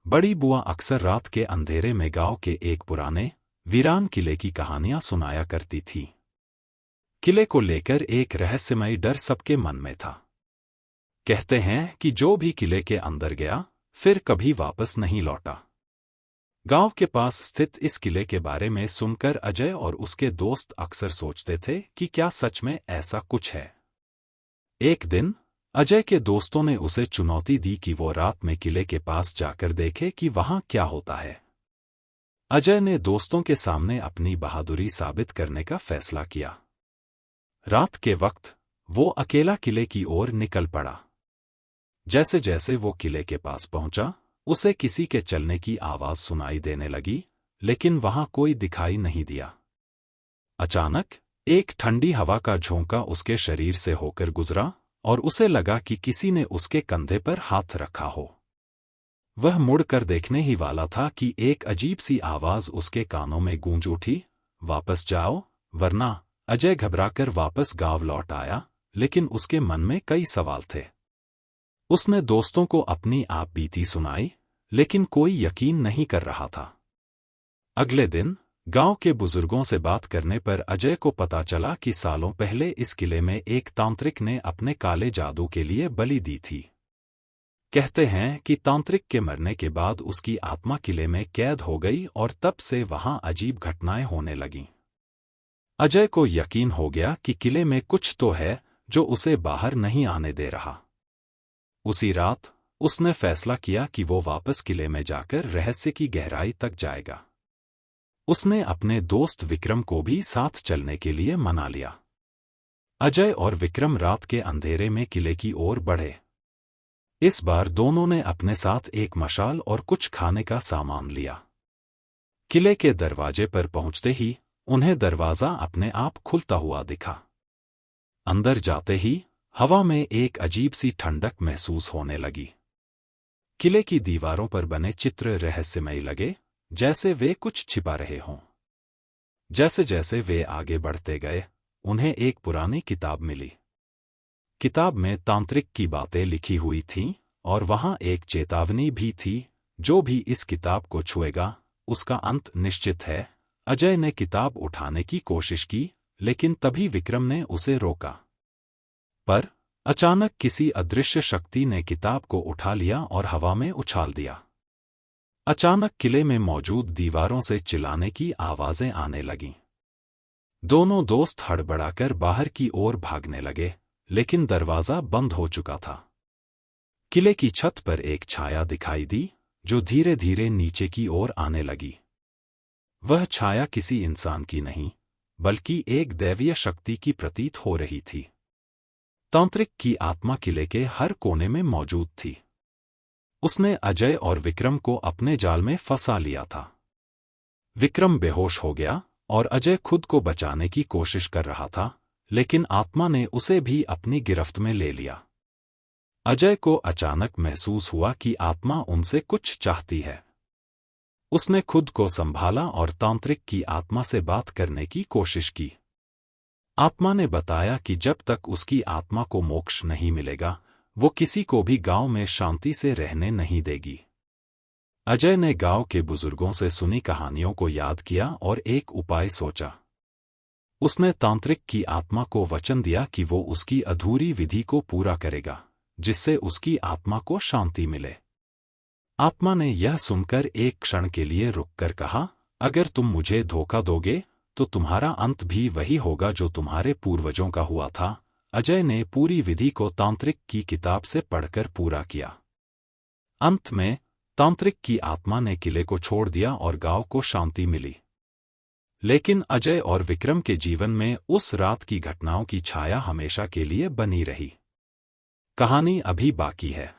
बड़ी बुआ अक्सर रात के अंधेरे में गांव के एक पुराने वीरान किले की कहानियां सुनाया करती थी। किले को लेकर एक रहस्यमयी डर सबके मन में था। कहते हैं कि जो भी किले के अंदर गया फिर कभी वापस नहीं लौटा। गांव के पास स्थित इस किले के बारे में सुनकर अजय और उसके दोस्त अक्सर सोचते थे कि क्या सच में ऐसा कुछ है। एक दिन अजय के दोस्तों ने उसे चुनौती दी कि वो रात में किले के पास जाकर देखे कि वहां क्या होता है। अजय ने दोस्तों के सामने अपनी बहादुरी साबित करने का फैसला किया। रात के वक्त वो अकेला किले की ओर निकल पड़ा। जैसे जैसे वो किले के पास पहुंचा, उसे किसी के चलने की आवाज सुनाई देने लगी, लेकिन वहां कोई दिखाई नहीं दिया। अचानक एक ठंडी हवा का झोंका उसके शरीर से होकर गुजरा और उसे लगा कि किसी ने उसके कंधे पर हाथ रखा हो। वह मुड़कर देखने ही वाला था कि एक अजीब सी आवाज उसके कानों में गूंज उठी, वापस जाओ वरना। अजय घबराकर वापस गांव लौट आया, लेकिन उसके मन में कई सवाल थे। उसने दोस्तों को अपनी आप बीती सुनाई, लेकिन कोई यकीन नहीं कर रहा था। अगले दिन गांव के बुजुर्गों से बात करने पर अजय को पता चला कि सालों पहले इस किले में एक तांत्रिक ने अपने काले जादू के लिए बलि दी थी। कहते हैं कि तांत्रिक के मरने के बाद उसकी आत्मा किले में कैद हो गई और तब से वहां अजीब घटनाएं होने लगीं। अजय को यकीन हो गया कि किले में कुछ तो है जो उसे बाहर नहीं आने दे रहा। उसी रात उसने फैसला किया कि वो वापस किले में जाकर रहस्य की गहराई तक जाएगा। उसने अपने दोस्त विक्रम को भी साथ चलने के लिए मना लिया। अजय और विक्रम रात के अंधेरे में किले की ओर बढ़े। इस बार दोनों ने अपने साथ एक मशाल और कुछ खाने का सामान लिया। किले के दरवाजे पर पहुंचते ही उन्हें दरवाजा अपने आप खुलता हुआ दिखा। अंदर जाते ही हवा में एक अजीब सी ठंडक महसूस होने लगी। किले की दीवारों पर बने चित्र रहस्यमयी लगे, जैसे वे कुछ छिपा रहे हों। जैसे जैसे वे आगे बढ़ते गए, उन्हें एक पुरानी किताब मिली। किताब में तांत्रिक की बातें लिखी हुई थीं और वहां एक चेतावनी भी थी, जो भी इस किताब को छुएगा उसका अंत निश्चित है। अजय ने किताब उठाने की कोशिश की, लेकिन तभी विक्रम ने उसे रोका। पर अचानक किसी अदृश्य शक्ति ने किताब को उठा लिया और हवा में उछाल दिया। अचानक किले में मौजूद दीवारों से चिल्लाने की आवाजें आने लगीं। दोनों दोस्त हड़बड़ाकर बाहर की ओर भागने लगे, लेकिन दरवाजा बंद हो चुका था। किले की छत पर एक छाया दिखाई दी, जो धीरे धीरे नीचे की ओर आने लगी। वह छाया किसी इंसान की नहीं, बल्कि एक दैवीय शक्ति की प्रतीत हो रही थी। तांत्रिक की आत्मा किले के हर कोने में मौजूद थी। उसने अजय और विक्रम को अपने जाल में फंसा लिया था। विक्रम बेहोश हो गया और अजय खुद को बचाने की कोशिश कर रहा था, लेकिन आत्मा ने उसे भी अपनी गिरफ्त में ले लिया। अजय को अचानक महसूस हुआ कि आत्मा उनसे कुछ चाहती है। उसने खुद को संभाला और तांत्रिक की आत्मा से बात करने की कोशिश की। आत्मा ने बताया कि जब तक उसकी आत्मा को मोक्ष नहीं मिलेगा, वो किसी को भी गांव में शांति से रहने नहीं देगी। अजय ने गांव के बुजुर्गों से सुनी कहानियों को याद किया और एक उपाय सोचा। उसने तांत्रिक की आत्मा को वचन दिया कि वो उसकी अधूरी विधि को पूरा करेगा, जिससे उसकी आत्मा को शांति मिले। आत्मा ने यह सुनकर एक क्षण के लिए रुककर कहा, अगर तुम मुझे धोखा दोगे तो तुम्हारा अंत भी वही होगा जो तुम्हारे पूर्वजों का हुआ था। अजय ने पूरी विधि को तांत्रिक की किताब से पढ़कर पूरा किया। अंत में तांत्रिक की आत्मा ने किले को छोड़ दिया और गांव को शांति मिली। लेकिन अजय और विक्रम के जीवन में उस रात की घटनाओं की छाया हमेशा के लिए बनी रही। कहानी अभी बाकी है।